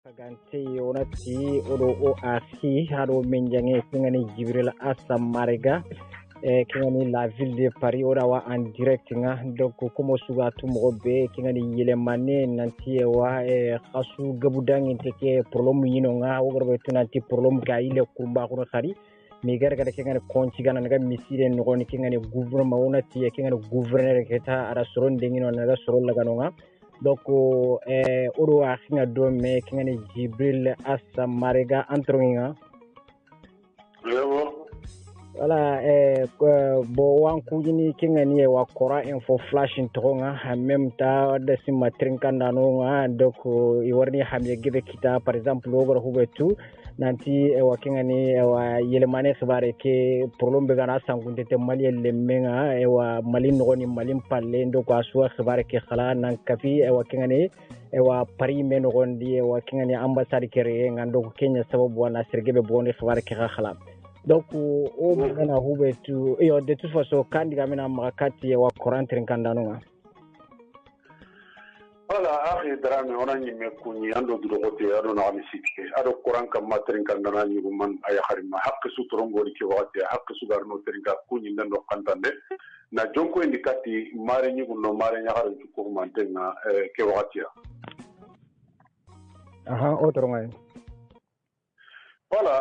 Kagante onati odo o asi hado menjange kingani Jibril Asamarega kingani la ville de Paris odawa en direct nga donc como suga tumo be kingani yelemane nanti wa khasu gabudangi teke problème yino nga ogorbe tunanti problème ga ile kumba ko khari mi gargara kingani konci gana nga misire no goni kingani gouvernement onati kingani gouverneur keta ara soron dengino naga soron lagano nga donc odo akhinga do me kingani Jibril Asamarega antronga voilà bo wan kujini kingani wa kora info flashing tonga en même temps de sima trinkanda no nga donc i warni hamye gibe kita par exemple over hubetu nanti wa kingani wa yelemane sabare ke problème be gana sangunte te mali le menga wa mali ngoni mali palle ndo ko aswa sabare ke khala nan kafi wa kingani wa Paris men ngondi wa kingani ambassade kere ngando Kenya sababu wana sergebe bonde sabare ke khala donc o bana hubetu yo de toute façon kandi gamena makati wa Coran trinkanda no nga voilà akhi drame onani me kunyi ando durogote ado na amisike ado Coran kam matrin kandana nyugo man ay kharima hakki su torongori ke wate hakki su garno trinka kunyi ndando kantande na jonko indikati mare nyugo no mare nyakaro ko mantenga ke wate aha otoronga voilà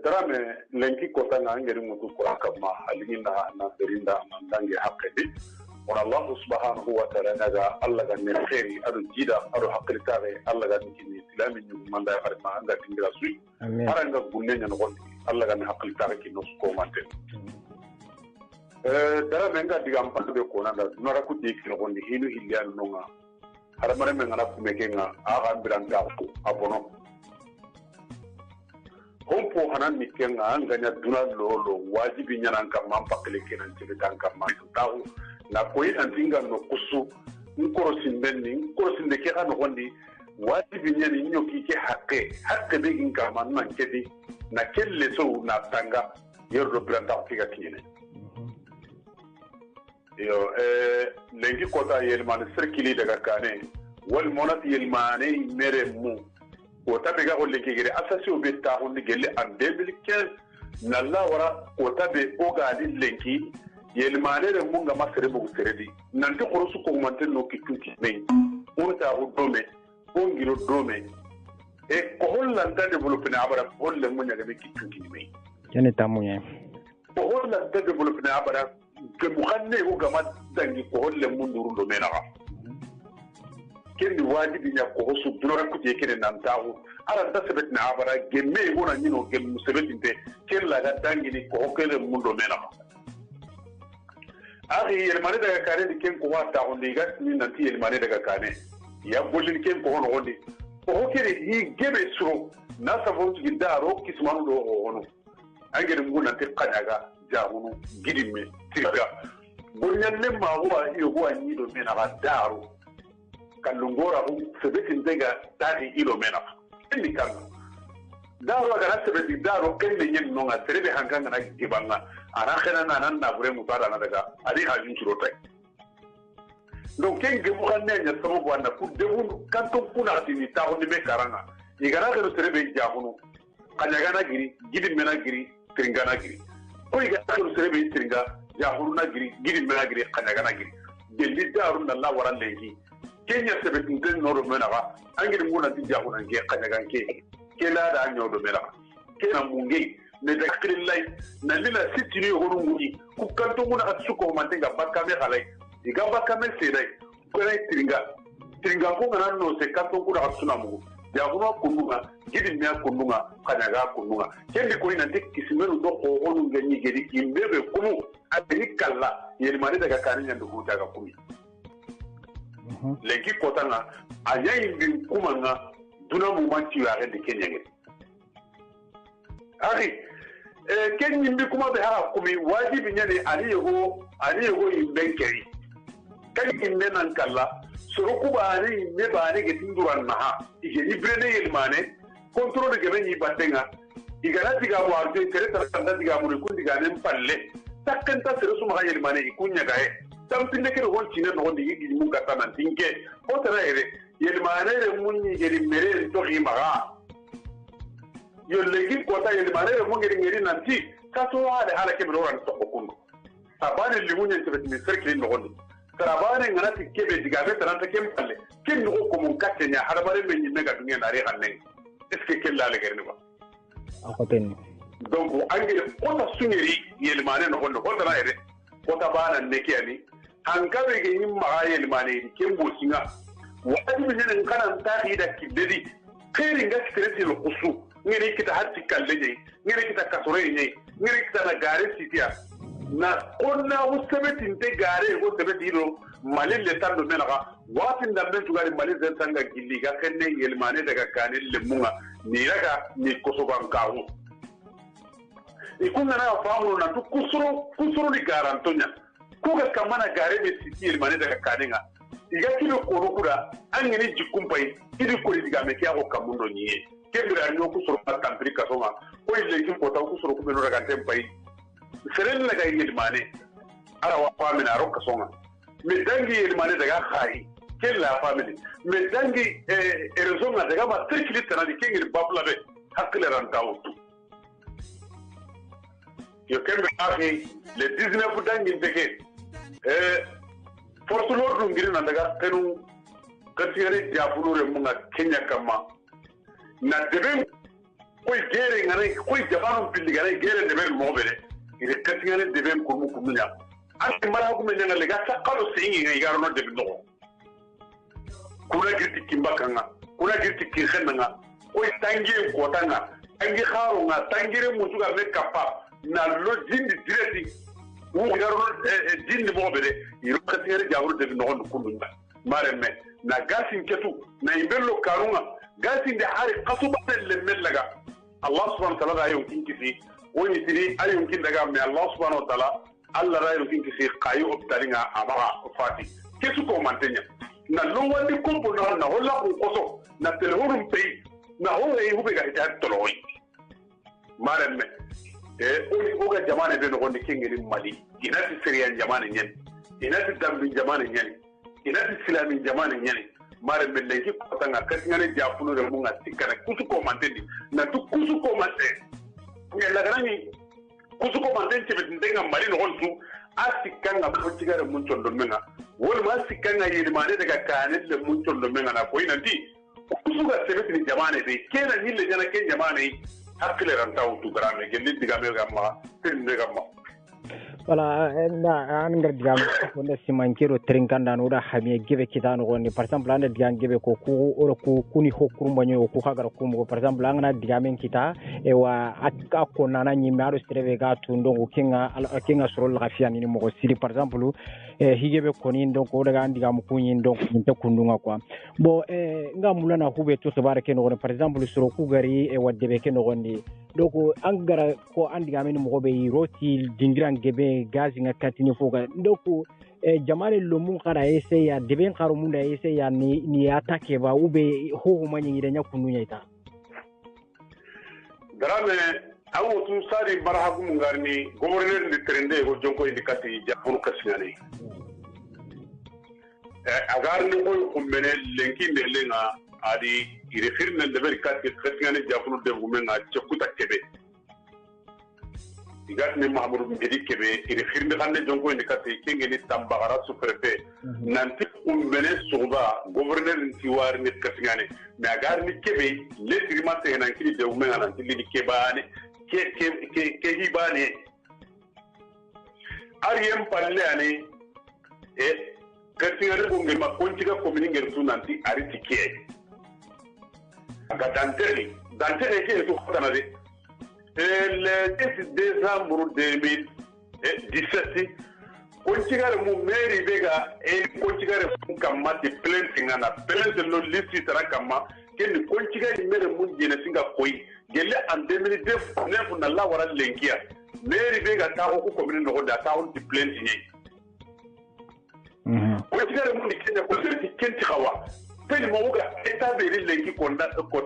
drame lenki kota nga ngeri mutu Coran kam ma alinda na berinda mandange hakki Allah subhanahu wa ta'ala naga Allah ga ne khairi adu jida adu haqqitare Allah ga ni islami ni manda farma anga tingira sui aranga gunne nyano gon Allah ga ne haqqitare ki no ko mante dara menga digam pande ko na da nora ku dik no gon hinu hilyan no nga har mare men ngana ku mekenga aga biranga ko abono hompo hanan mikenga nganya duna lolo wajibi nyanan kam mampakle kenan tibitan kam ma tawu na koyi antinga no kusu nkorosin de ke no gondi wajibi nyani nyoki ke hakke be inga man man kedi na kelle so na tanga yordo branda figa kine yo lengi kota yelman circuli daga kane wal monat yelmane mere mu o tabe ga holle ke gere asasi o be ta holle gelle en 2015 nalla wara o tabe o ga di lenki yelmane de munga masere bugu seredi nanti khorosu ko mante no kituti me on ta o dome on giro dome e ko hollanda development abara holle munya ga kituti me jene tamunya ko hollanda development abara ke muhanne o gama dangi ko holle munduru do mena kendi wajibi nya ko hosu dunora kuti kene nan tawo ara da sebet na abara gemme wona nyino gem sebetinte kella ga dangi ni ko hokele mundo mena akhi yelmane daga kane di ken ko wata on diga ni nanti yelmane daga kane ya bolin ken ko hono hondi ko hokere hi gebe suro na safon ci daro kismanu do hono angere ngu nanti kanyaga jahunu gidimme tiga bonyan ne ma wa iyo wa ni do mena ba daro kalungora hu sebetin daga tadi ilo mena ni kan daro ga sebetin daro ken ne nyen no nga serebe hanganga na gibanga ana khana nan na bure mu fara na daga ali hajin shiro tai donc ken ge mu kanne nya sabu wanda ku debun kanto kuna tini ta honni be karanga igara ga serebe jahunu kanyaga na giri gidin mena giri tringa na giri ko igara ga serebe tringa jahunu na giri gidin mena giri kanyaga na giri gelli darun na la waran lengi kenya sebe tin noro mena ba angiri mu na ti jahunu nge kanyaga nke kela da anyo do mena kena mungi ne dakrin lay na lila sitini honu nguni ku kanto muna atsuko mantenga bakame halay diga bakame sedai ko lay tringa ko ngana no se kanto ko da atsuna mu ya kuma kununga gidin me kununga kanaga kununga kendi ko ina tek kismeru do ko honu ngani gedi imbebe kumu atini kala yelmane daga kaninya ndo hutaga kumi legi kotanga ayayi bin kumanga duna mu manti ya de kenyenge akhi ken yimbi kuma be ha kumi wajibi nyane aliyo imbenkeri kan imbe nan kala suru kuba ani me ba ne ke tinduran maha ige libre ne yelmane contrôle ge ben yibatenga igara diga bo arde kere tanda diga mo ku diga ne palle takanta sere su maha yelmane ikunya gae tampinde ke ron chine no ndi yigi mu gata nan tinke o tara ere yelmanere munyi geri mere to rimaga yo legi kota yelmanere munyi geri nanti kaso hala ke bro ran to kokundo abane limunye tebet mi serkli no gondi tarabane ngana kebe digabe taranta kempalle ken no ko mun katenya harabare men yimme ga dunya nare hanne est ce que kella le gerni ba akoten donc angere kota sunyeri yelmane no gondo kota na ere kota bana neki ani hangabe ge yimma yelmane kembo singa wajibi ne kana tahi da kidedi khairin ga kitreti lo kusu ngere kita hatti kalle ne ngere kita kasore ne ngere kita na gare sitia na konna usabeti nte gare go sabeti ro malil le tando menaga watin da ben tugari malil zen tanga gilli ga kenne yelmane daga kanil le munga ni raga ni kosoban kawo ikunna na famu na tu kusuru ni garantonya kuga kamana gare be siti yelmane daga kanenga iga kilo korukuda angeni jikumpai idi kori diga me kya ko kamundo nyiye kebira nyo kusuru patambri kasoma ko ile ki kota kusuru ko beno daga tempai seren la gay yelmane ara wa famina rokka songa me dangi yelmane daga khai kella family me dangi erezonga daga ma trikili tanadi kengi babla be hakle ran tawtu yo kembe afi le 19 dangi ndeke force l'ordre ngiri na daga kenu katiyari jafulure munga Kenya kama na deben koy gere ngare koy jabanu pilli gare gere deben mobere ire katiyari deben ko mu kumunya ati mara ko men ngale ga sakalo singi ngai garo no deben no kuna girti kimbakanga kuna girti kirhenanga koy tangi ko tanga tangi kharo nga tangire musuga me kapa na lo jindi direti wo garo jindi mobere ire katiyari jawru deben no kumunya maremme na gasin ketu na imbello karunga gasin de hari qasuba le melaga Allah subhanahu wa ta'ala ayu kinkisi woni tiri ayu kin daga me Allah subhanahu wa ta'ala Allah rayu kinkisi qayu obtalinga amara fati kesu ko mantenya na lo wandi kombo na holla ko koso na telehorum pay na ho e hube ga ita toloy maremme oni oga jamane be no gondi kengeni mali inati seriyan jamane nyen inati dambi jamane nyen inati islami jamane nyane mare meleki kotanga katingane jafuno de munga tikana kusuko mantendi na tu kusuko mante ngela garani kusuko mantenti betenga mari no honsu asikanga botigare munchondo menga wol ma asikanga yirmane daga kanel le munchondo menga na koina ndi kusuga sebetini jamane be kena nille jana ken jamane hakle rantaw tu grame gelli digame gamma tinde gamma wala na angar diam wonde simankiro trinkanda no da hamiye gebe kitano woni par exemple ande diam gebe ko ku oro ku kuni hokuru mbanyo ku hagar ku mo par exemple angana diamen kita e wa akka ko nana nyi maro streve ga tundo ko kinga soro la fiya ni mo siri par exemple higebe ko ni donc o daga andi gam ku nyi donc min ta kundunga quoi bo ngamula na hube to khibare ken woni par exemple soro ku gari e wadde be ken woni donc angara ko andi gamen mo be roti dingiran gebe gazi nga katini foga ndoko jamale lomu kara ese ya deben karo munda ese ya ni atake ba ube ho manyi ngida nyakununya ita darame awu tu sari barhagu mungarni gouverneur de trende go jonko indikati japonu kasingane agarni ko kumbene lenki melenga adi irefirne de berikati kasingane japonu de gumenga chekuta kebe igatni mahmoud mbedi kebe ire firme xande jonko ni kati kengeni tambagara sous-préfet nanti umbene suba gouverneur nti war ni katingane me agar ni kebe le trimate nan kili de umenga nanti li kebane ke hibane ariem palle ani katingane ko ngema kontiga komini ngertu nanti ari tikie aga danteri ke to xotana de le 10 décembre 2017 kontigare mu mairie bega kontigare mu kamma de plainte ngana plainte no liste tara kamma ken kontigare mere mu jena singa koy gelle en 2019 na la wara lenkia mairie bega ta ko commune no da ta on de plainte ni kontigare mu ni kenya ko kenti xawa pen mo wuga état be lenki ko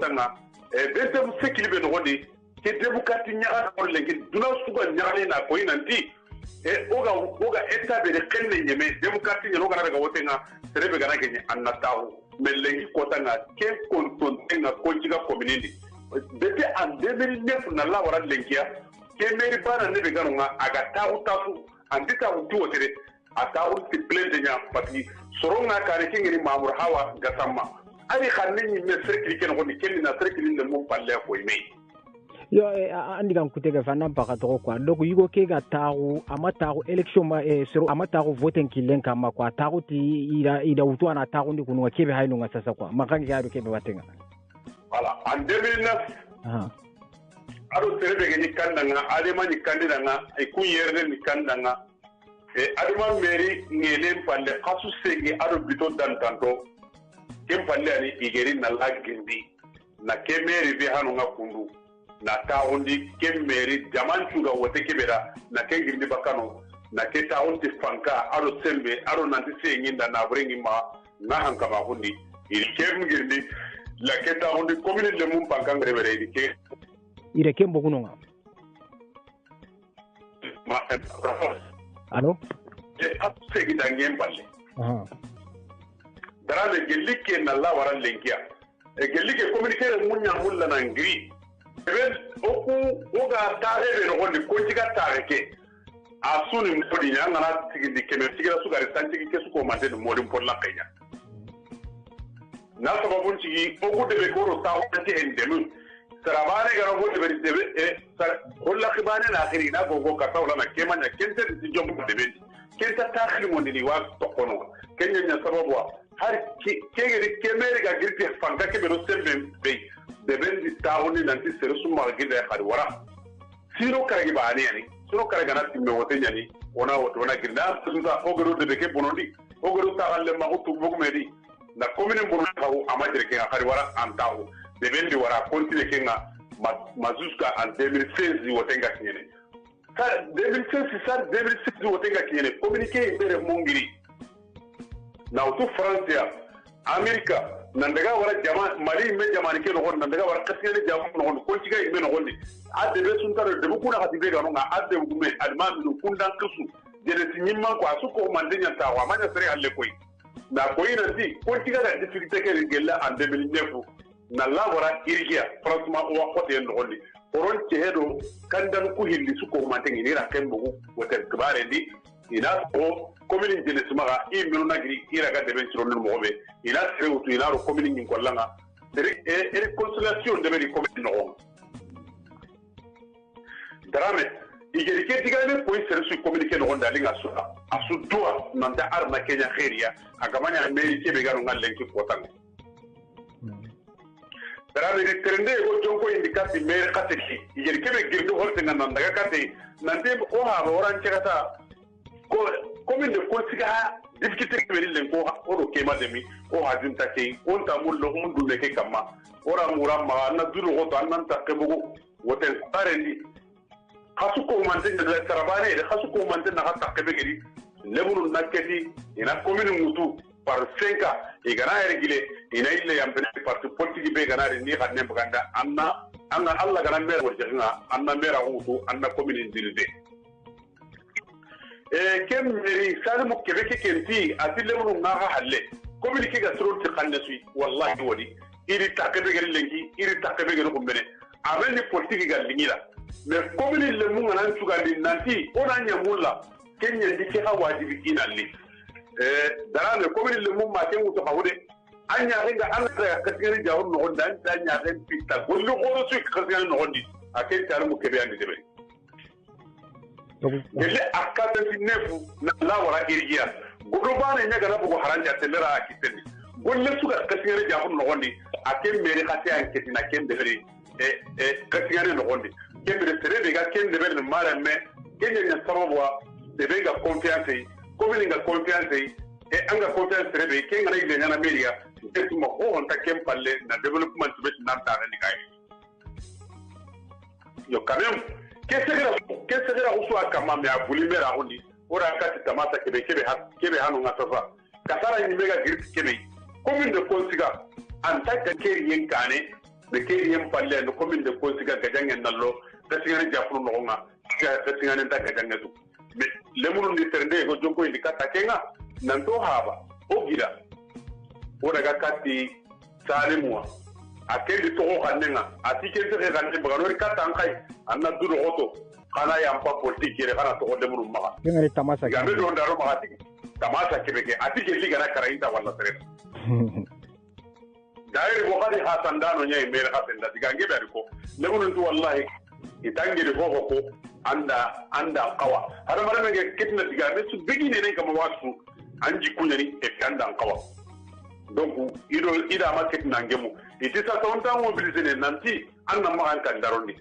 tanga be sekilibe no gondi ke debukati nyaga ko lengi duna suga nyale na ko inanti oga eta be de kenne nyeme debukati nyalo kana daga wotenga serebe kana kenye annatahu mais lengi kota nga ke kontonte nga konjiga community depuis en 2009 na la wara lengia ke meri bana ne be ganu nga aga tafu andika uti wotere ata uti plainte nya pati soronga kare kingiri mamur hawa gasama ari khanni me sekri ken ko ni ken na sekri le mum palle ko ime yo andi kan kutega fana baka to kwa donc yugo ke ga taru amataru election ma sero amataru voting kilen kama kwa taru ti ida utu ana taru ndi kunwa kebe haino nga sasa kwa makangi ya kebe watenga voilà en 2009 aro terebe ni kandanga adema ni kandanga e kuyerde ni kandanga e adema meri ngele palle kasu sege aro bito dantanto kem palle ani igeri na lagindi na kemeri be hanu nga kundu na taundi kemeri jaman chuga wote kebera na kengindi bakano na ke taundi fanka aro sembe aro nanti senginda na brengi ma na hanka ma hundi iri kemgindi la ke taundi komini le mum panka ngrebere iri ke ire kembo kunonga ma allo e apsegi dangem balle darale gelike na la waran lenkia e gelike communiquer munya mulla na ngri ben oku oga tare be no ni ko tiga tare ke asuni modi nyanga na tigindi keme tigira su gari santi ke su ko mande no modi por la kenya na sababu tigi oku de be ko ro ta o te endemu sarabane garo go de be e sar holla khibane na akhiri na go ka tawla na kemanya kente ti jom de be kenta takhri mo ni wa to kono kenya nya sababu har kegeri kemeri ga girti fanga ke be ro sembe be de bendi tauni nanti sere summa gida khari wara sino karagi baani yani sino karaga na timme wote nyani ona ginda suza ogoro de ke bonondi ogoro ta galle ma utu bugmedi na commune bono taw amadre ke khari wara antaw de bendi wara continue ke nga mazuska en 2016 wote nga kinyene ka 2016 wote nga kinyene communiquer bere mongiri na utu France America nandaga wara jama mali me jamani ke no gon nandaga wara kasiyani jamu no gon ko tiga me no gon adde be sun taro de bukuna hati be gano nga adde gume adma mi kundan kusu jere tinyimma ko asuko mande nyanta wa manya sere halle koy na koy na di ko tiga da difficulté ke gella en 2009 na la wara irgia franchement o wa kote no gon oron cehedo kandan ku hilli suko mante ngi ra kembo wote gbare di ina ko commune jeunesse maga i minu nagiri ira ga deben siro min mobe ina sere utu ina ro commune ngi kollanga et consolation de be commune no drame igeri ke digame ko sere su communiquer no onda linga suda asu doa nanda arna kenya khairiya agamanya meri ke be garo ngalle ki potang drame de trende go jonko indikati mer kateki igeri ke be girdo holte nanda ga kate nande o ha oran chekata ko commune de Konsiga difficulté ke len ko oro ke mademi o hazin take on ta mullo on dulle ke kama ora murama na dulu go to annan ta ke bugo woten parendi khasu ko mante de sarabane de khasu ko mante na hatta ke begeri lebulu naketi ina commune mutu par 5 ans e gana ergile ina ille yam ben parti politique be gana ni xadne baganda anna alla gana mer wajina anna mera wutu anna commune diride kem meri salimu kebeke kenti atile mun ngaha halle communiquer ga suru ti khannasu wallahi wadi iri takebe gel lengi iri takebe gel ko bene amen ni politique ga lingila mais commune le mun nan tugandi nanti ona nyamulla kenya dike ha wajibi kinalli darame commune le mun ma kengu to hawde anya renga an ga kasiri jawur no gonda anya ren pita gollu ko su kasiri no gondi aken taru kebe andi debe ele akata nefu na la wara irgiya godo bane nyaga na bugo haranja telera akiteni golle suga kasiyare jafun no gondi akem mere khati an ketina kem deferi kasiyare no gondi kem de serebe ga kem de ben mara me kenya nya sababwa de be ga confiance ko bi nga confiance e anga confiance serebe kenga na ile nyana media tetuma ko on ta kem palle na development bet na ta ni kai yo kamem kesegera uswa kama me abuli mera hundi ora kati tamata kebe hanu ngatafa kasara ni mega grip kebe commune de Konsiga en tant que kerien kane de kerien palle no commune de Konsiga gajangen nallo kasingani jafru no nga kasingani ta gajangen tu me lemunu ni ternde go jonko indikata kenga nanto haba ogira o daga kati salimu akendi to ko kanenga atikende ke kanne baganori katankai anna duro oto kana yampa politique yere kana to de muru maga ngari tamasa gambe do ndaro maga tamasa kebeke atike liga na karainta wala tere daire bo khadi hasan dano nyay mere hasenda digange be ko lemun ndu wallahi itangi de ko anda qawa hada mara menge kitna digambe su begine ne kama wasu anji kunyani e anda qawa donc ida ma kitna ngemu iti sa tonta mobiliser ne nanti anna ma an kan darondi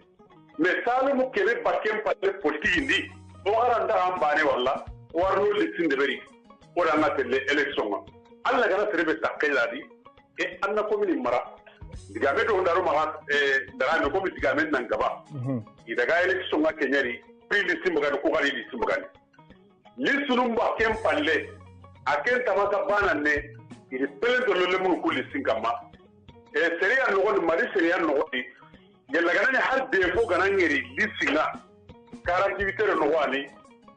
mais salu kele bakem patle politique ndi o aranda ambane walla warno litsinde beri o da ngatelle election alla gana terebe takkeladi e anna komini mara digabe do ndaro ma daga me komi digabe nan gaba idaga election ma kenyari pili simbaga ko gali di simbaga lisunum ba kem palle aken tamaka bana ne il pele do le mun kulli singama e seria no mari seria no yalla ganani har defo ganangeri lisinga caractère no wani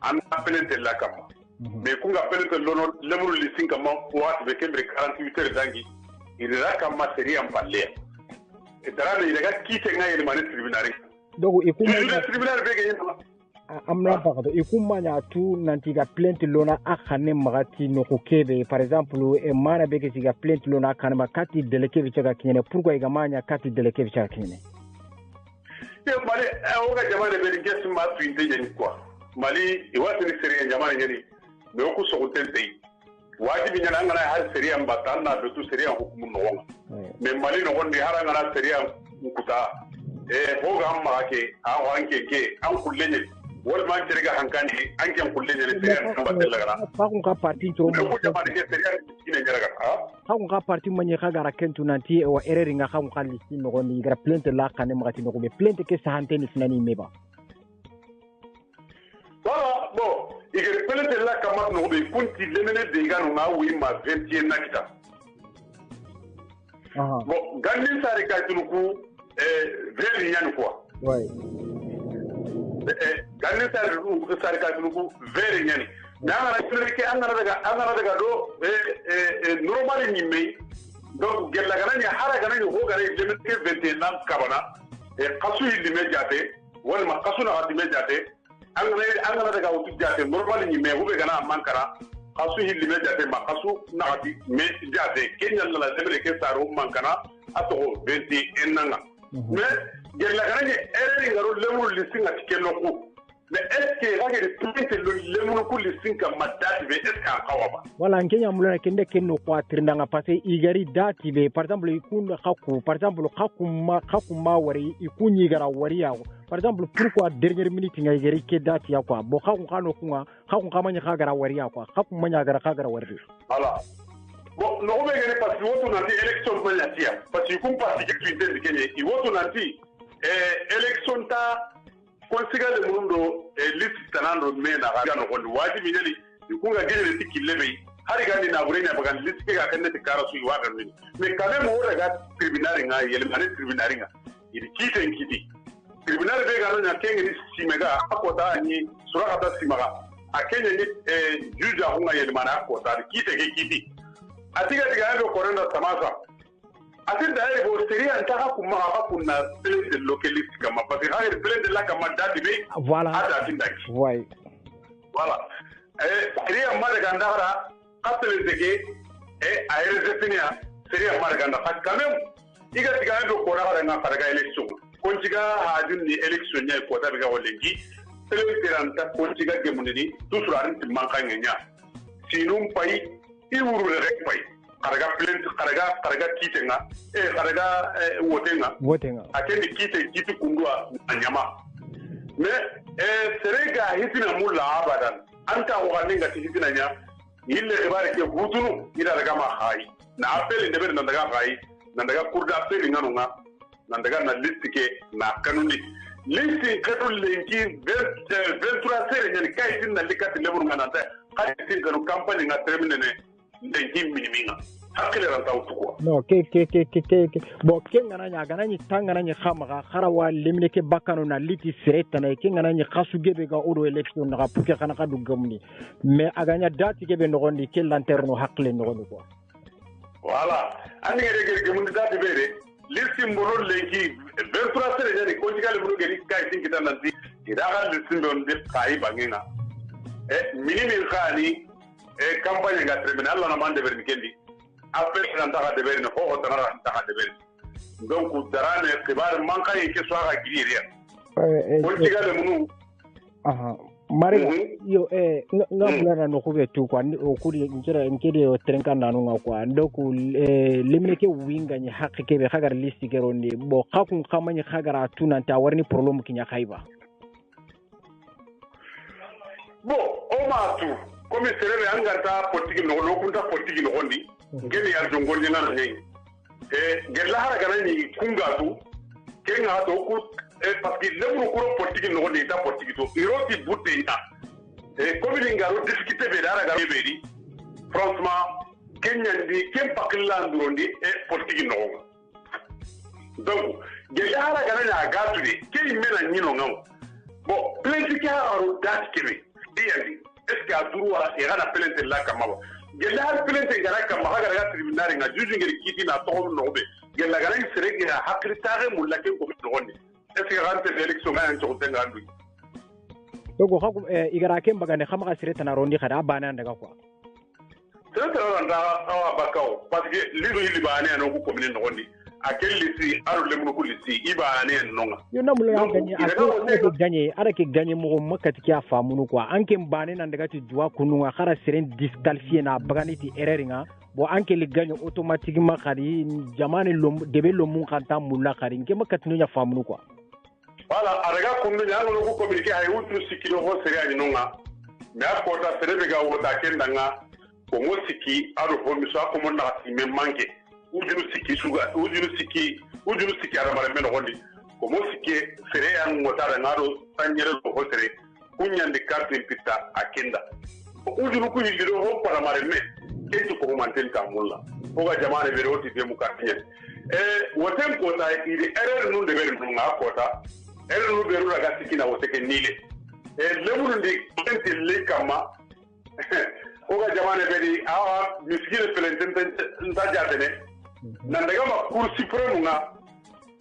an appelente la kama mais kunga appelente lono lemuru lisinga ma wat be kembre 48 dangi ira kama seria mpalle e dara ne daga kite ngai mani tribunal donc ikuma tribunal be gayena amna bakado ikuma nya tu nanti ga plainte lona akhane magati no ko kebe par exemple e mana be ke ga plainte lona akhane makati deleke bicha kinyene pourquoi igamanya kati deleke bicha kinyene Mali oga jamane be ngesi ma tuinde nyani quoi Mali iwati ni seria jamane nyani me ko so tente wajibi nyana ngana har seria mbata na do tu seria hukumu no wonga me Mali no wonde har ngana seria ukuta hoga amma ke a wanke ke an kullenye wal man tirga hankani an kan kullenye seria kan batella gara fa kun ka parti to ko jamane ke seria ina nyaraga ha kun ka parti manye ka gara kentu nanti o erreur nga kan kalli sin no ni gara plainte la kan magati no be plainte ke sa hanteni finani meba voilà bon igere plainte la kamat no be kunti lemene de ngano na wi ma 20 nakita bon gandin sare ka tunuku veri nyani quoi ouais gandin sare ka tunuku veri nyani dama na ke angana daga do normal ni me donc gella gana ni hara gana ni ho gana ni lemene ke 21 kabana qasu ni me jate wal ma qasu na ni me jate angana daga wutu jate normal ni me hube gana mankara qasu ni me jate ma qasu na ati me jate kenya la lemene ke saro mankana ato 21 nanga mais gella gana ni erreur ngaro lemul lisinga tikelo ko mais est-ce que regarde tout le monde pour les 5 matchs mais est-ce qu'un kawaba voilà ngenya mulana kende kenno ko atirndanga parce que igari dati be par exemple ikun khakku par exemple khakuma wari ikunyi gara wari yawo par exemple pourquoi dernière minute ngai gari ke dati ya quoi bo khakku kano kunga khakku kamanya khagara wari ya quoi khakku manya gara khagara wari voilà bon no be gene parce que woto nanti élection ko yatia parce que kum parti que tu intends gagner i woto nanti élection ta consiga le mundo list tanando mena ga no ko wajibi nyali ikunga gele tikilebe hari gandi na burenya bagan list ke ga kande tikara su wa ga ni me kale mo daga tribunal nga yele mane tribunal nga idi kite ngidi tribunal be ga na kengi ni simega akota ni sura kata simaga akenya ni juge ahunga yele mana akota kite ke kiti atiga diga ndo korenda samasa atin da yare bo seria anta hakuma hakuna de localiste kama parce que hayre de la kama dati be voilà ada tin daki ouais voilà seria mara gandara qatle dege ayre definia seria mara gandara quand même iga diga ndo ko ra nga faraga election konjiga hajun ni election nyai ko tabiga wolengi anta konjiga gemunini toujours arin timmanka ngenya sinum pai iwuru rek pai karaga plainte karaga kitenga karaga wotenga akendi kite kundwa anyama mais serega hitina mulla abadan anta waninga hitina nya ille ibare ke hutunu ida daga ma hayi na appel ndebe na daga hayi na daga kurda appel nganunga na daga na listike na kanuni listi kadul lenki 23 sere nyani kai tin na likati lebur ngana ta kai tin kanu campagne nga termine ndenge miniminga hakile ranta utukwa no ke bo kenga gana ni tanga ni khamaga kharawa limne ke bakano na liti sireta na kenga na ni khasu gebe ga odo election na puke kana ka du gamni mais aganya dati gebe no gondi ke lanterno hakle no gondi quoi voilà ani ngere ge mun da de bere listim bonon lenki 23 sere jani ko jigale mun gari kai tin kitan nan ti iraga listim don de kai bangenga minimi khani campagne ga terminal la na mande berni kendi après nan ta de bere no ho tanara ta de bere donc darane xibar man kay ke so ga giriya ko jigale mun aha mare yo ngabula no kube tu kwa okuri nkiri o trenka nanu ngakwa ndoku limneke winga ni hakike be khagar listi gerondi bo khakun khamani khagara tunanta warni problem kinya khaiba bo o matu komi serere angata politiki no kunta politiki no gondi ngeni ya jongondi ngana nyi gella hara kana ni kungatu kenga to ku parce que le groupe politique no gondi ta politique to iroti butinda comme l'ingaro difficulté be dara ga beri franchement kenya ndi kempa killandurondi politique no donc gella hara kana na gatu de kei mena nyino ngam bon politique haro dat kebe diandi est ce que aduru wala e gana plente la kamaba gella har plente gara kamaba gara tribunal nga juju ngeri kiti na to no be gella gara serege hakri tare mulake ko no gondi est-ce que rentre l'élection en sortant andu donc ko igara kem bagane khama sireta na rondi khada bana ndaga quoi c'est ça randa awa bakao parce que lido ili bana no ko commune no gondi akelli si aro le mun ko lisi ibane no yo na mulo ganye ako ganye ara ke ganye mo makati kya famunu quoi anke mbane na ndaga ti dua kunu khara siren disqualifier na bagani ti erreur bo anke le gagne automatiquement khari jamane lom debe lomun khanta mulla khari ke makati no ya famunu quoi voilà araga kundu nyalo ko communiquer hay wutu sikiro ho seri ani nonga me akota serebe ga wota kendanga ko mo siki aro ho mi so ko mo na ti me manke ujunu siki suga ujunu siki ara mare men hondi ko mo siki sere an ngota da ngaro tanyere ho sere kunyande carte pita akenda ujunu ku yidiro ho para mare me kenti ko manten ka mulla ko ga jamane be roti de mukatiye wotem ko ta ide erreur nun de be nunga kota erreur nu be ru ga sikina woteke nile lemuru ndi kenti le kama ko ga jamane be di awa miskine pelenten ntajatene nandaga ma cour suprême nga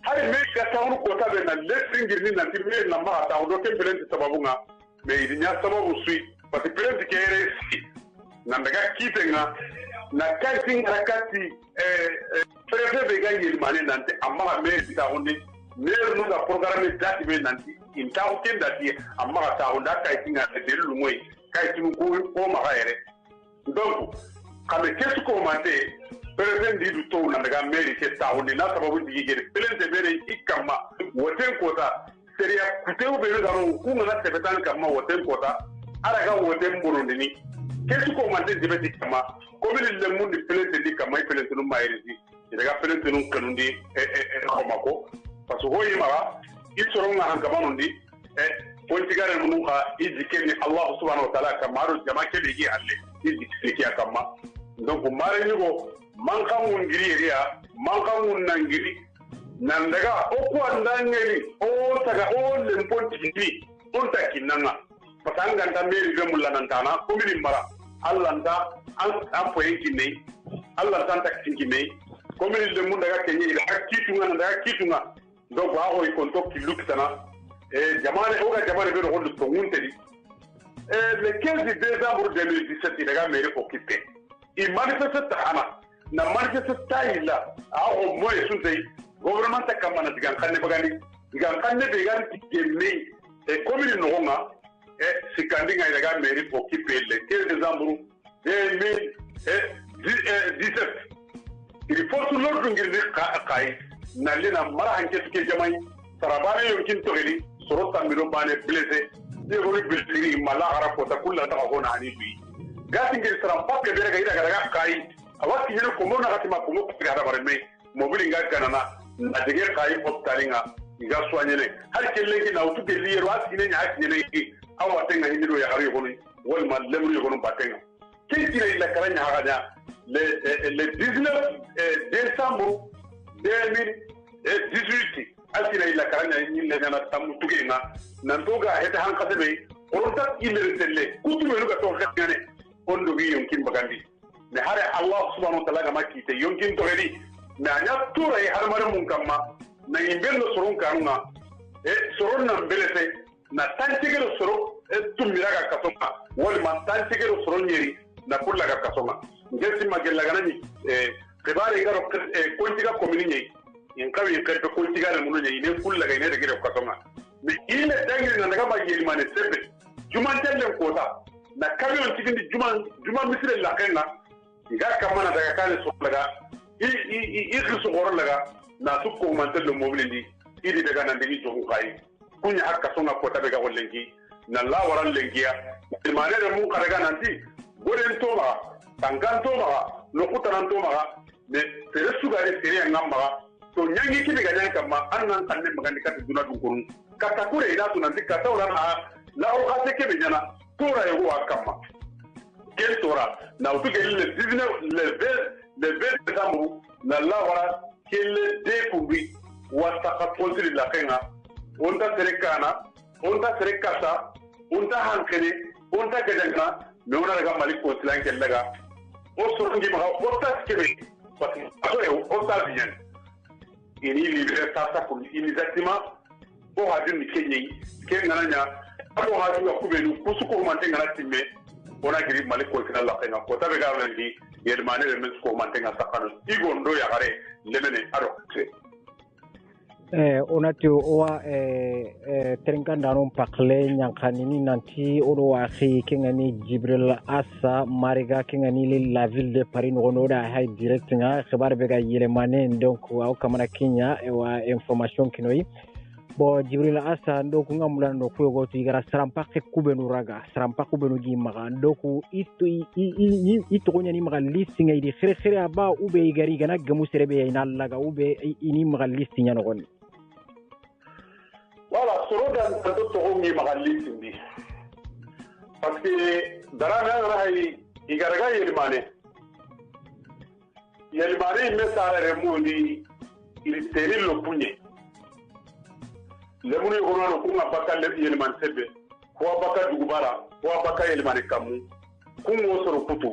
hari me ka tawru ko tabe na lesingir ni nanti me na ma ta do ke pelenti sababu nga me idinya sababu sui parce que pelenti kere nandaga kitenga na kasi ngakati préfet be ga yirmane nante amma me ta hundi mer nu ga programme dati be nanti inta o kenda ti amma ta hunda kai tinga de lumoy kai tinu ko ma gaere donc kame kesu ko mate président di du to na daga meri ke ta hundi na sababu di gere pelente bere ikama woten kota seria kuteu be ga ro ku na tebetan kama woten kota ara ga woten burundini kesu ko mate de be kama ko bi le mundi pelente di kama pelente no mairisi daga pelente no kanundi komako parce que hoyi mara isoronga hankabanundi politigare munuka izikeni Allah subhanahu wa ta'ala kamaru jama kebe gi alle izikiki akama donc mare nyugo mankamun ngiri ya mankamun nangiri nandaga okwa ndangeli o taga o lemponti on takinanga patanga ndameri bemulla nantana komini mara Allah nda an poyenki nei Allah tanta kinki komini lemundaga kenyi ila kitunga donc wa ko konto ki luktana jamane oga jamane be ko to ngunteli le 15 décembre 2017 il a mairie occupé il manifeste ana na manifeste taila a o moy suntai gouvernement ta kamana digan kanne bagandi digan kanne be gan tikeme commune no nga sikandi nga il a mairie occupé le 15 décembre 2017 il faut tout l'ordre ngir kai nalina mara hanke suke jamai sarabane yonkin togeli soro tambiro bane blessé ni ko billi mala ara ko ta kullu ta ko na ani bi gati ngir saram pakke bere ga ida ga kai awati hino ko mo na gati ma ko mo ko ga bare me mobili nga ganana na dige kai hoptalinga iga soanyene har kelle ki na utu de liero asine nya asine ki awa tenga hindiro ya gari ko ni wal ma lemru ko no batenga kiti ila karanya haga le 19 décembre 2018 asina ila karanya ni le na tamu tugenga nantoga heta hankase be oronta ilere telle kutu melu ga to khane ondo gi yonkin bagandi ne hare Allah subhanahu wa ta'ala ga makite yonkin to gadi na nya tura yi har mare mun kamma na imbel no soron kanuna soron nan belete na tantigelo soro tumira ga kasoma wal man tantigelo soron yeri na kulla ga kasoma ngesi magella ganani kibare ngaro kontiga komini nyei in kawi karbe kontiga na muno nyei ne kulla ga ne de gere kasoma mi ile dangiri na daga ba yeli mane sebe juman tellen kota na kawi on tigindi juman misire la kenna iga kamana daga kale so laga i su goro laga na su ko man tello mobilindi idi daga nan digi jogu kai kunya hakka songa kota daga wallengi na la waran lengiya mane de mun karaga nanti goden to ma tangan to ma no kutanan to ma ne tere sugare tere ngamba to nyangi kibi ga nyanka ma annan tanne magandi kat duna dun kurun kata kure ida tunan dikata ora la o khate kebe nyana tora yego akama quel tora na utu ke le 19 le 20 décembre na la wara quel découvri wasta ka kontrol la kenga onta serekana onta serekata onta hankene onta gadanga me ona daga malik ko tilan ke daga o sorongi ma o ta kebe parce que o ta bien ini libre ça pour exactement o hadin kenyi kenga ako haju akubelu kusuko mantenga timme ona giri malik ko kala la kenga ko tabe ga wandi yedmane be mesko mantenga sakano igondo ya gare lemene ado onati owa terenkanda non pakle nyankanini nanti odo wa khi kengani Jibril Assa mariga kengani la ville de Paris no da hay direct nga khabar be ga yelemane donc aw kamana Kenya wa information kinoi bo Jibril Assa ndoku ngamula ndo kuyogo tigara sarampake kubenu raga sarampake kubenu gi maga ndoku itu nya ni maga listing ay di khere aba ube gari gana gamu serebe ina laga ube ini maga listing nya no gon wala sorodan tanto to ngi maga listing di parce que darana na hay igaraga yelimane me sare remundi il teri lo punye lemuni gono ko nga bakal le yelman sebe ko bakal dugubara ko bakal yelman kamu kungo soro putu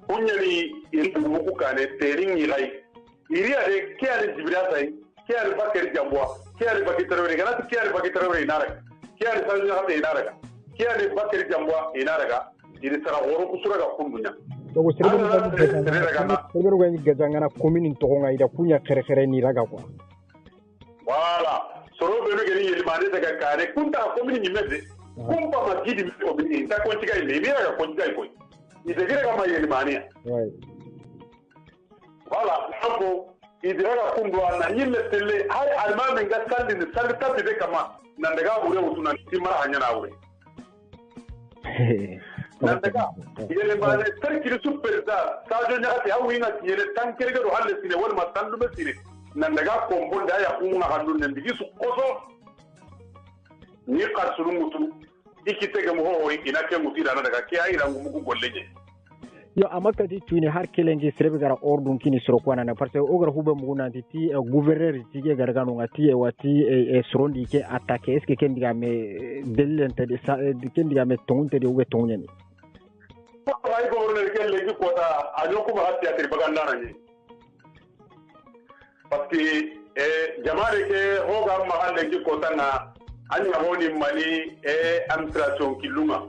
kunyani ilmu ku kane terin yirai iri ade kiale Jibril sai kiale bakari jambwa kiale bakitaro gana kiale bakitaro inaraga kiale sanja hade inaraga kiale bakari jambwa inaraga iri sara goro kusura ga kundunya to serberu ga ni gazangana komini to nga ida kunya khere ni raga kwa wala soro bebe gani yelimane daga kare kunta komini nyimeze kumpa magidi obini ta kontiga ile bira ga kontiga iko idegere ga yelimane right wala hapo idiraga kundwa na nyille tele hay almame ga sandi ni salta bebe kama nandaga ure utuna timara hanyana ure nandaga yelimane tarkiri superda sajo nyati hawina yele tankere go halle sine wal matandu be sine nandaga kombon da ya kunga handun nan digi su koso ni qarsulu mutu ikitege mo ho ina ke mutu da daga ke ayi rangu muku golleje yo amaka di tuni har kelenje serbe gara ordun kini soro kwana na parce ogra hube mu nanti ti gouverneur tige gara ganu ngati wati sorondi ke attaquer est ce que ken diga me delente de sa ken diga me tonte de ube tonye ni ay gouverneur ke legi kota ajo ko ba hatti atri baganda nani parce que jamaare ke hoga ma hande ki kota na anya woni mali administration kilunga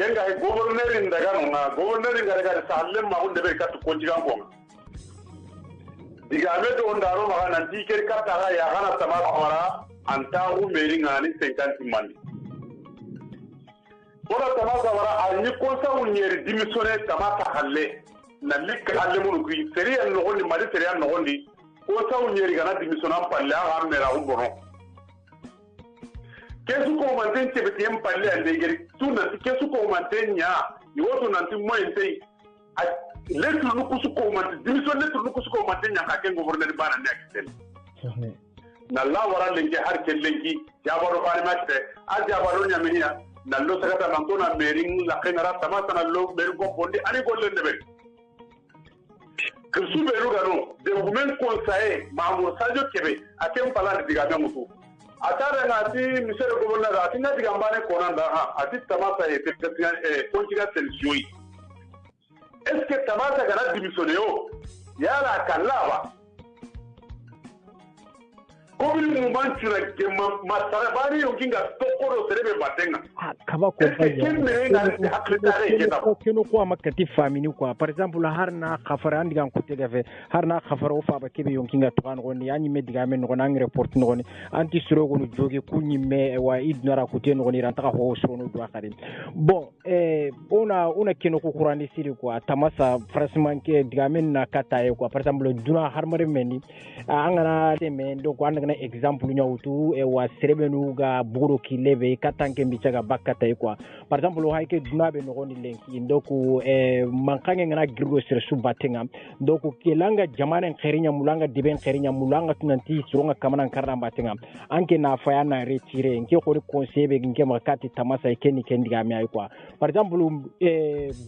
kenga he gouverneur ndaga no na gouverneur ndaga salle ma hunde be kat ko jigan ko diga me do ndaro ma na diker kata ga ya hana sama amara anta hu meri ngani 50 mandi ora tama wara ani ko sa unyeri dimisone tama ta halle na lik halle mun ku seriya no gondi mali seriya no gondi ko sa unyeri gana dimisona palle ga mera umbono kesu ko manten te betem palle ande geri tuna kesu ko manten nya yoto nanti moyente a letu nukusu ko manten dimisone letu nukusu ko manten nya ka ken gouverneur bana ne akitel na la wara lengi har ken lengi jabaro bani matte a jabaro nya menia nallo sagata mantona mering la kenara tamata nallo mering ko bondi ani golle ndebe kursu beru gano de women conseiller Mamour Sadio Kebe atem pala diga mutu atare ngati monsieur le gouverneur atinga diga mbane konanda ha ati tamata e kontiga tensioi est-ce que tamasa kana démissionné yo yala kalaba kobil mu manchura ke masarabani yo kinga tokoro serebe batenga kaba ko keno ko makati famini ko par exemple harna khafara andi kan ko tegafe harna khafara o faba kebe yo kinga to kan goni yani mediga men no nang report no goni anti suro go jogi kunyi me wa idnara ko ten goni ranta ko suro no do akari bon ona keno ko kurani siri ko tamasa franchement ke diga men na kata e ko par exemple duna harmare meni angana de men do ko anda exemple nyawtu e wa serebenu ga buru kilebe katanke mbichaga bakata e kwa par exemple lo hayke dunabe no goni lenki ndoku mankange ngana girgo sir subatenga ndoku kelanga jamane kherinya mulanga diben kherinya mulanga tunanti suronga kamana karra batenga anke na faya na retire nki ko conseiller ngi makati tamasa ikeni kendiga mi ay kwa par exemple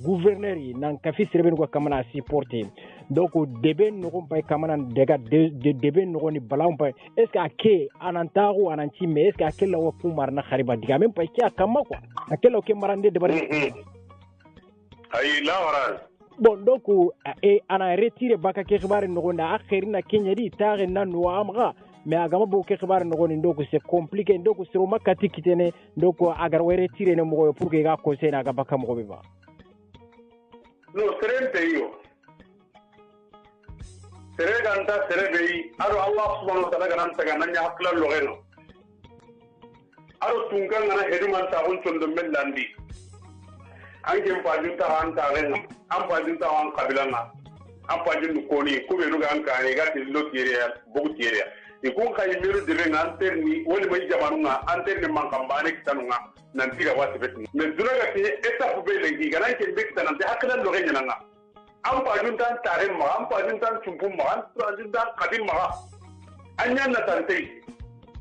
gouverneur nan kafi serebenu ko kamana supporter donc deben no ko pay kamana dega deben no goni balaw pay est ce que anantaru ananti mais est-ce qu'akela wa kumar na khariba diga même pas ki akama quoi akela ke marande de bari ay la wara bon donc ana retire baka ke khibare no gonda akhirina kenya di tare nanu amra mais agama bo ke khibare no gondi donc c'est compliqué donc sur makati kitene donc agar wa retire ne mo pour que ga conseil na ga baka mo be ba no serente yo Sereganta serebei aro Allah subhanahu wa ta'ala ganam taga nanya hakla logeno aro tunga ngana heduman ta on tondo mellandi ange mpajunta anta renga ampajunta wan kabilanga ampajundu koni kubenu ga anka ne gati lotiere bogu tiere ikun kay meru de renga anterni woni may jamanunga anterni mankambane kitanunga nantiga wati betni me dulaga ti eta fube lengi ganan ke bekta nan hakla logenya nanga ampajuntan tarim ma ampajuntan chumpum ma ampajuntan kadim ma anya na tante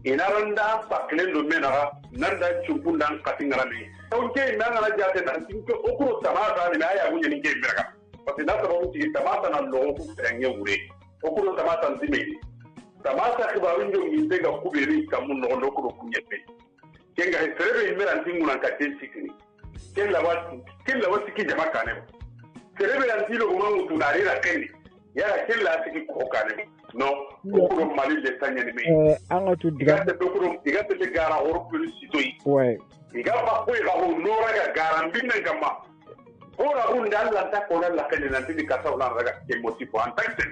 inaranda paklen do menara nanda chumpum dan katingara me onke nanga na jate nan tinko okuro tamata ni aya gunya ni ke meraka parce na tabo ti tamata na lo ku tenge wure okuro tamata ndime tamata khibaru njo nginte ga kuberi kamun no no ko kunyepe kenga serebe imera ndinguna katensi kini kella wati ki jama kane serebe antilo umangu tunarira kendi yara kella siki kokane no ko mali le tanya ni me anga tu diga igate le gara horo police toyi ouais igaba ko ga ho nora ga garambina gama ora unda la ta ko la kene nanti ka sa la raga ke motivo antaxe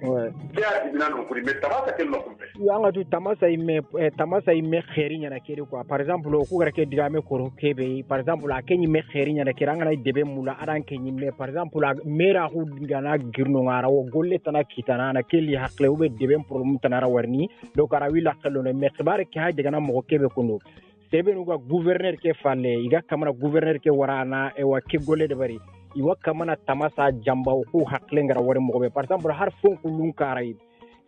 ouais ya dibina no kuri metaba ke no kumbe anga tu tamasa ime kherinya na kere quoi par exemple ko gara ke diga me ko kebe par exemple a kenyi me kherinya na kere anga na debe mula aran kenyi me par exemple a mera hu ngana girno ngara wo golle tana kitana na keli hakle ube debe problem tanara warni do kara wi la khalo ne me khibare ke ha diga na mo kebe kuno sebe no ga gouverneur ke falle iga kamana gouverneur ke warana e wa ke golle de bari iwa kamana tamasa jamba ko hakle ngara wore mo be par exemple har fon ko lun karay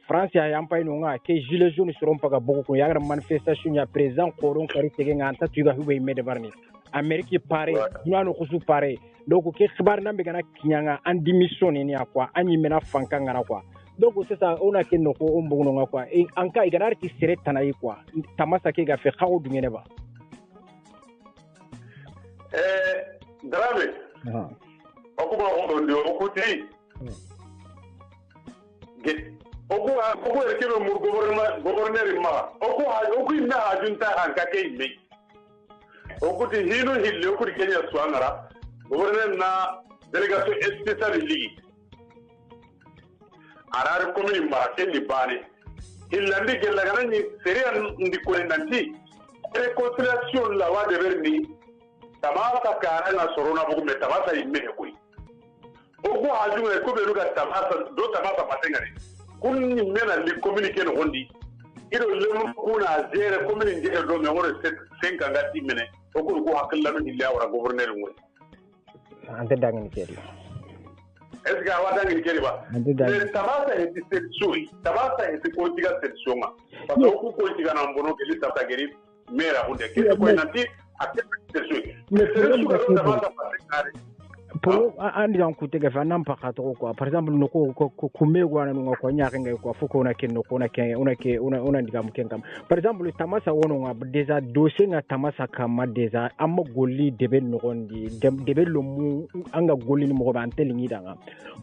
France ya yampa ino nga ke gilet jaune seront pas beaucoup ko yagra manifestation ya président koron kari tege nganta tuga hube mede barni Amerique pare duano khusu pare donc ke khibar nambe gana kinyanga en démission ni akwa anyi mena fanka ngara kwa donc c'est ça on a ke no ko ombugo nga kwa anka igana ki sere tanayi kwa tamasa ke ga fe khawo dungene ba drame okuba ko ndo okuti oku erkebe mur gouverneur ma oku inna hajunta hanka ke imme oku ti hino hille oku Kenya swangara gouverneur na délégation spéciale ligi arar commune ma ke ni bane hillandi gella ganani serian ndi ko nanti réconciliation la wa de verni tamata kana na sorona bugu me tamata imme ko oku hajunga ko be ruga tamata do tamata matengari kun mena li communiquer no hondi ido lemu kuna zere communiquer do me wore 5 ngati mene o ko hakilla no illa wara gouverneur ngol ante dangin keri est-ce que awa dangin keri ba tamata e ti suri tamata e ti ko tiga setsonga parce que ko tiga na mbono ke li tata geri mera hunde ke ko nanti akete suri mais c'est tamata pour andi an kute ga fanam pakato quoi par exemple no ko kumegwa na ngo ko nyaaka ngay ko fuko na ken no ko na ken una ndigam ken kam par exemple tamasa wono nga déjà dossier nga tamasa kama déjà amma golli debe no gondi debe lo mu anga golli ni mo ba antelingi danga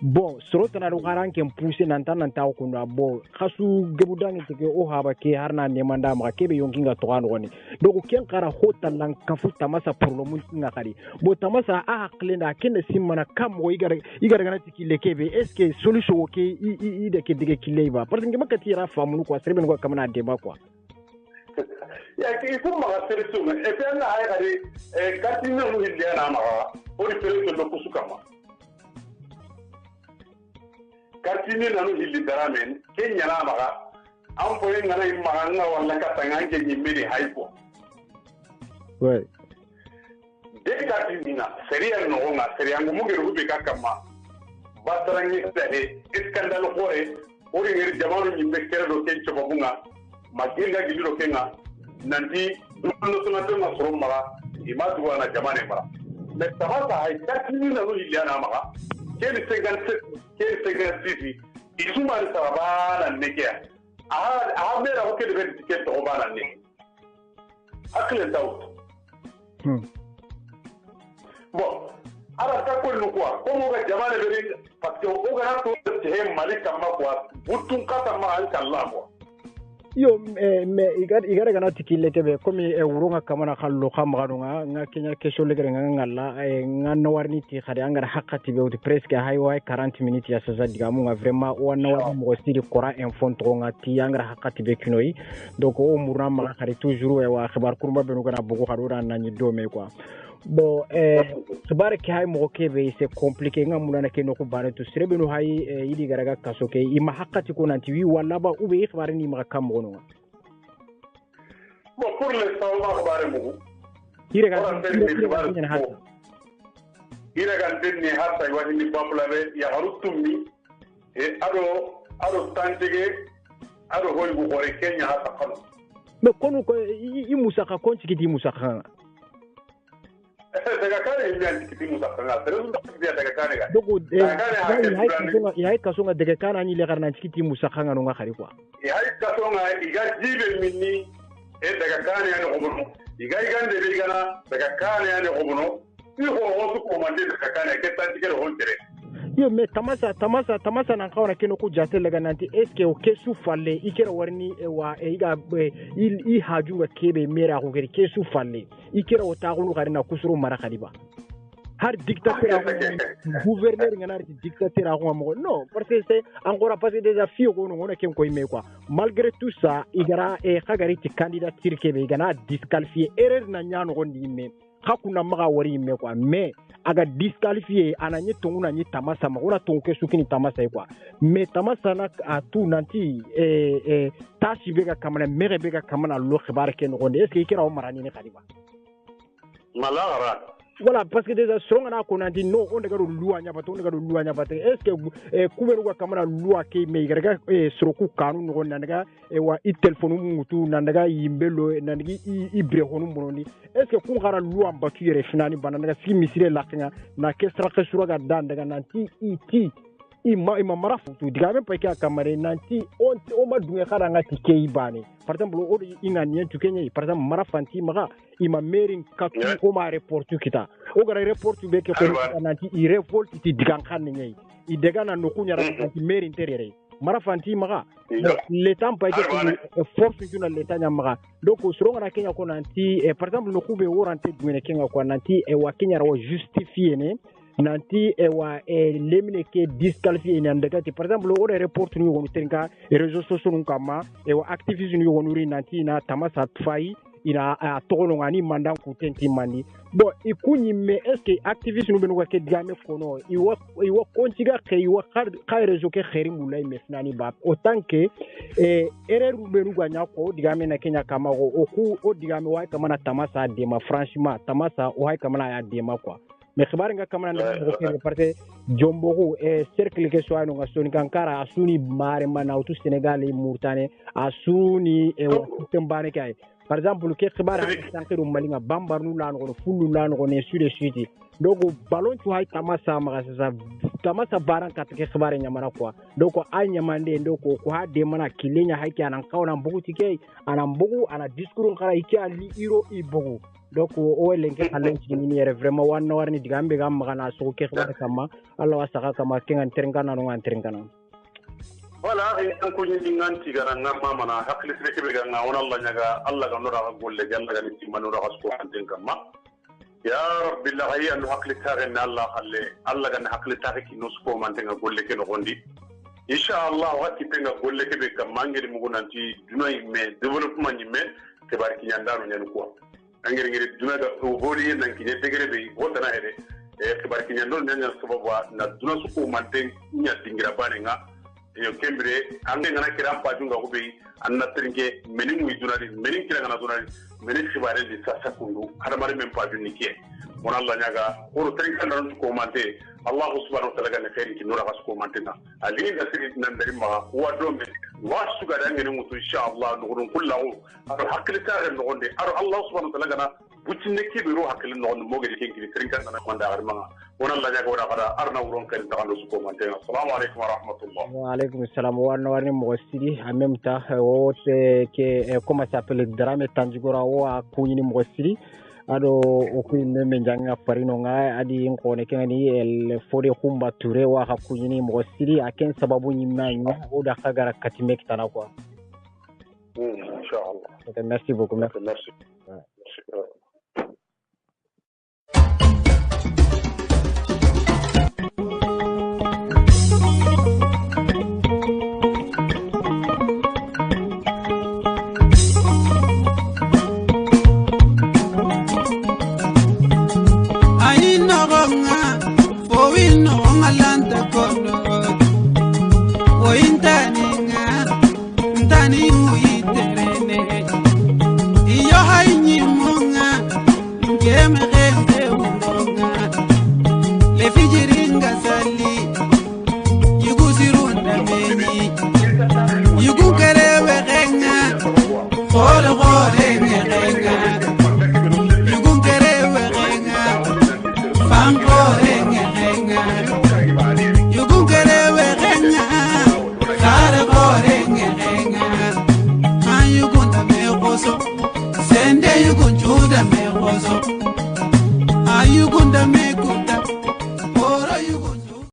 bon soro tana ro garan ken pousser nan tan ta ko no bo khasu gebudangi teke o haba ke harna ne manda ma kebe yonki nga to gano goni donc ken kara hotan lan kafu tamasa pour lo mu nga kari bo tamasa a haklenda ken simana kam wo igara gana tikile kebe est-ce que solution ok i de ke dige kile ba parce que makati ra famu ko serbe ko kamana deba quoi ya ke ko ma solution e pe na ay gari katina mu hilde na ma o ri pere to ko sukama katini na nu hilde daramen kenya na ma am po ngana imma nga wala ka tanga ke nyimiri haipo ouais deka timina seria no nga seria ngumu ngeru be kakama batarangi sahe iskandal khore ori ngeri jamanu nyimbe kere do kencho babunga maginga gidiro kenga nanti duno tunatu na soro mara imadu wana jamane mara me tabata hay takini na nuli yana mara keni 56 isuma ni sabana nekia aha mera hoke de ticket to bana ne akle taw bon ara ta ko lu quoi comme ga jamane be parce que o ga to te malika ma quoi butun kata ma al kala quoi yo me igara gana tikile kebe comme urunga kamana khallo khamgarunga nga kenya kesho legere nga ngalla nga no warni ti khari angara hakati be uti presque haywa 40 minutes ya saza digamu nga vraiment wana warni mo stili qura info nga ti angara hakati be kinoi donc o murna ma khari toujours wa khabar kurba be ngana bugo kharura nani dome quoi bon khabar ki hay mo kebe c'est compliqué nga mulana ke no ko bana to srebe no hay yidi garaga kasoke ima hakati ko nanti wi wala ba ube khabar ni ma kam bon pour l'instant on va khabar mo ire ga tenni hatta wadi ni populare ya harutummi e ado tantege ado hoy bu gore kenya hatta kanu me kono ko i musaka konti kiti musaka daga kare ni kiti musaka na tere daga kare ga dogo ya hay kasonga daga kana ni le garna kiti musaka ngano nga khari kwa ya hay kasonga iga jibe minni e daga kane ya no gono iga igande be igana daga kane ya no gono i ho su komande daga kane ke tanti ke ho tere yo me tamasa nan kawna keno ku jate laga nanti eske o kesu falle ikera warni wa iga i hajunga kebe mera ko geri kesu falle ikera o taagunu garina kusuru mara khaliba har dictateur gouverneur ngana dictateur ko mo non parce que c'est encore passé des affaires ko no ken ko ime quoi malgré tout ça igara khagari ti candidature kebe igana disqualifier erreur na nyano gondi ime hakuna maga wari ime quoi mais aga disqualifier ananye tonguna ni tamasa ma ona tonke sukini tamasa quoi mais tamasa na atu nanti tashi bega kamana mere bega kamana lo khibar ken gonde est ce que ikira o marani ne khaliba malagara voilà parce que déjà songa na ko nanti no on daga luwa nya bato on daga luwa nya bato est ce que kuberu ga kamana luwa ke me garga soroku kanu no nandaga wa i telephone mutu nandaga yimbelo nandigi i brehonu mononi est ce que kun gara luwa batu yere finani bananaga si misire laknya na kestra kesura ga dandaga nanti iti ima mara futu diga même pas ka kamare nanti on ma dunga khara ngati ke ibane par exemple o inga nyen tu kenya par exemple mara fanti maga ima merin katu o ma report kita o gara report be ke ko nanti I report ti diga khanne nyai I daga na no kunya nanti merin terere mara fanti maga le temps pas que force tuna le tanya maga donc suronga na kenya ko nanti par exemple no kube orante dunga kenya ko nanti wa kenya ro justifier ne nanti wa lemine ke disqualifier nandaka par exemple o report ni wonu tenka réseaux sociaux kama wa activisme ni wonu ri nanti na tamasa tfai ina tokono ngani mandan ku tenti mani bon ikunyi me est ce que activisme be no ke diame kono iwa kontiga ke iwa khar réseau ke khairi mulay mesnani ba autant que erreur be no ganya ko digame na Kenya kama o ku o digame wa kama na tamasa de ma franchement tamasa o hay kama na ya de ma quoi me khibare nga kamana nda ko ke parte jombogu e cercle ke so anu nga soni kankara asuni mare manautu Sénégal et Mauritanie asuni e tembane kay par exemple ke khibare sankiru malinga bambar nu lan ko fulu lan ko ne sur les suite donc ballon tu hay tamasa magasa tamasa baran kat ke khibare nyamara quoi donc ay nyamande donc ko ha de mana kilenya hay kana kawna bugu tike ana bugu ana discours khara iki ali iro i bugu donc o lenke kalen ni yere vraiment wanna warni digambe gam magana so ke khibare kama Allah wasaka kama kengan terengana no ngan terengana wala en ko ni nganti gara ngama mana hakli sire be ga ngawon Allah nyaga Allah ga nora golle jalla ga ni manura hasko anten kama ya rabbi la hayya no hakli tare na Allah halle Allah ga hakli tare ki no sko man tenga golle ke no gondi insha Allah wati penga golle ke be kam mangere mu gonanti dunay me development ni me ke barki nyandano nyanu ko angere ngere duna ga o boli nan ki ne degere be wota na ede e ke barki nyandon nyanya sababu na duna su ko man ten nya dingira bane nga yo kembere ande ngana kiram pa junga ko be anna trinke meni mu dunari meni kira ngana dunari meni sibare di sasa kundu hada mari mem pa junni ke mon Allah nyaga ko trinka nan ko mante Allah subhanahu wa ta'ala ga ne khairi ki nura ko mante na ali da siri nan dari ma wa dombe wa su ga dan ngene mutu insha Allah nurun kullahu ar hakli tare no gonde ar Allah subhanahu wa ta'ala ga na bucin ne ke biro hakli no mo ga dikin ki trinka nan ko da arma mon Allah nyaga wala kada arna wuron kan ta kan su ko mante assalamu alaikum wa rahmatullah wa alaikum assalam wa warni mo siri en même temps o ke comment ça s'appelle drame tanjigora o akuni mo siri ado okuinde men janga parino nga adi ngone kengani el fode khumba ture wa hakuni mo siri aken sababu nyimanya o da khagara katimek tana quoi inshallah merci beaucoup merci Sende you gun juda me gozo. Ayu gunda me gun